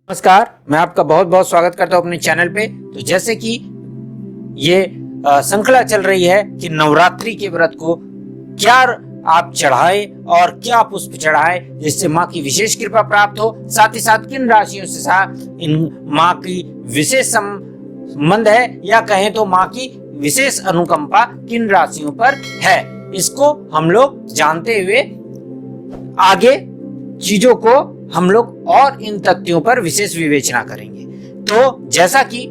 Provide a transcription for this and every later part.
नमस्कार, मैं आपका बहुत बहुत स्वागत करता हूं अपने चैनल पे। तो जैसे कि ये श्रृंखला चल रही है कि नवरात्रि के व्रत को क्या आप चढ़ाएं और क्या पुष्प चढ़ाएं जिससे माँ की विशेष कृपा प्राप्त हो, साथ ही साथ किन राशियों से इन माँ की विशेष संबंध है या कहें तो माँ की विशेष अनुकंपा किन राशियों पर है, इसको हम लोग जानते हुए आगे चीजों को हम लोग और इन तथ्यों पर विशेष विवेचना करेंगे। तो जैसा कि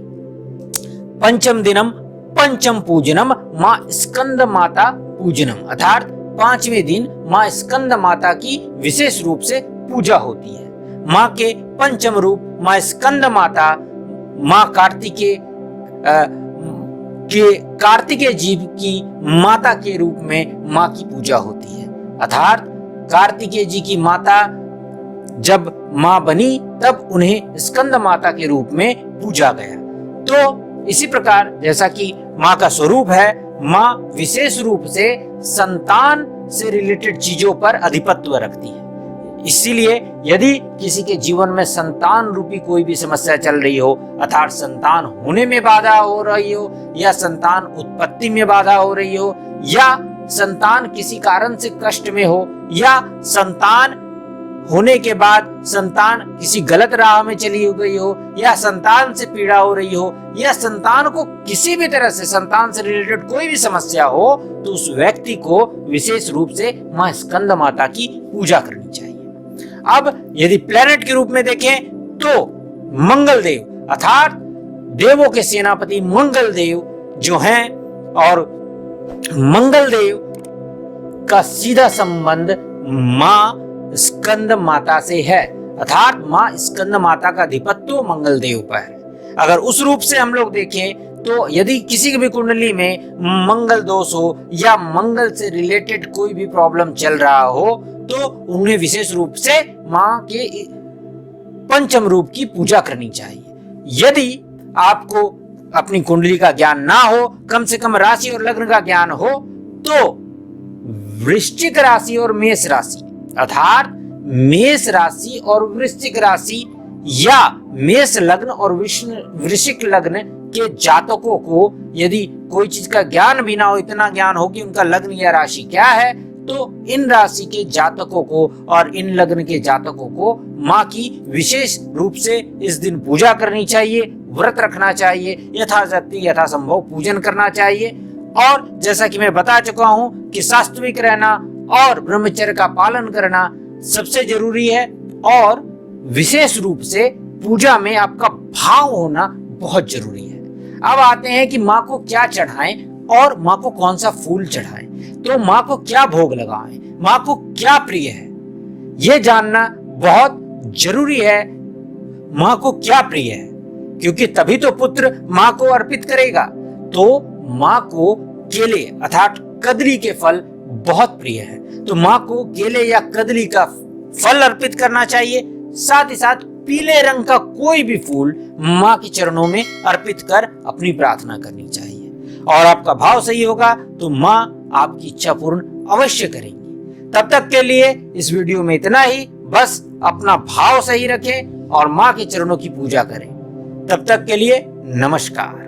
पंचम दिनम पंचम पूजनम माँ स्कंद माता पूजनम, अर्थात पांचवें दिन माँ स्कंद माता की विशेष रूप से पूजा होती है। माँ के पंचम रूप माँ स्कंद माता, माँ कार्तिकेय जीव की माता के रूप में माँ की पूजा होती है। अर्थात कार्तिकेय जी की माता जब माँ बनी तब उन्हें स्कंद माता के रूप में पूजा गया। तो इसी प्रकार जैसा कि माँ का स्वरूप है, माँ विशेष रूप से संतान से रिलेटेड चीजों पर अधिपत्य रखती है। इसीलिए यदि किसी के जीवन में संतान रूपी कोई भी समस्या चल रही हो, अर्थात संतान होने में बाधा हो रही हो या संतान उत्पत्ति में बाधा हो रही हो या संतान किसी कारण से कष्ट में हो या संतान होने के बाद संतान किसी गलत राह में चली गई हो या संतान से पीड़ा हो रही हो या संतान को किसी भी तरह से संतान से रिलेटेड कोई भी समस्या हो, तो उस व्यक्ति को विशेष रूप से माँ स्कंद माता की पूजा करनी चाहिए। अब यदि प्लेनेट के रूप में देखें तो मंगल देव, अर्थात देवों के सेनापति मंगल देव जो हैं, और मंगल देव का सीधा संबंध माँ स्कंद माता से है, अर्थात माँ स्कंद माता का अधिपत्य मंगल देव पर है। अगर उस रूप से हम लोग देखें तो यदि किसी भी कुंडली में मंगल दोष हो या मंगल से रिलेटेड कोई भी प्रॉब्लम चल रहा हो, तो उन्हें विशेष रूप से माँ के पंचम रूप की पूजा करनी चाहिए। यदि आपको अपनी कुंडली का ज्ञान ना हो, कम से कम राशि और लग्न का ज्ञान हो, तो वृश्चिक राशि और मेष राशि, अर्थात मेष राशि और वृश्चिक राशि या मेष लग्न और वृश्चिक लग्न के जातकों को यदि कोई चीज का ज्ञान भी ना हो, इतना ज्ञान हो कि उनका लग्न या राशि क्या है, तो इन राशि के जातकों को और इन लग्न के जातकों को माँ की विशेष रूप से इस दिन पूजा करनी चाहिए, व्रत रखना चाहिए, यथाशक्ति यथासंभव पूजन करना चाहिए। और जैसा कि मैं बता चुका हूं कि सात्विक रहना और ब्रह्मचर्य का पालन करना सबसे जरूरी है, और विशेष रूप से पूजा में आपका भाव होना बहुत जरूरी है। अब आते हैं कि माँ को क्या चढ़ाएं और माँ को कौन सा फूल चढ़ाएं, तो माँ को क्या भोग लगाएं, माँ को क्या प्रिय है, यह जानना बहुत जरूरी है। माँ को क्या प्रिय है, क्योंकि तभी तो पुत्र माँ को अर्पित करेगा। तो माँ को केले अर्थात कदली के फल बहुत प्रिय है, तो माँ को केले या कदली का फल अर्पित करना चाहिए। साथ ही साथ पीले रंग का कोई भी फूल माँ के चरणों में अर्पित कर अपनी प्रार्थना करनी चाहिए, और आपका भाव सही होगा तो माँ आपकी इच्छा पूर्ण अवश्य करेंगी। तब तक के लिए इस वीडियो में इतना ही, बस अपना भाव सही रखें और माँ के चरणों की पूजा करें। तब तक के लिए नमस्कार।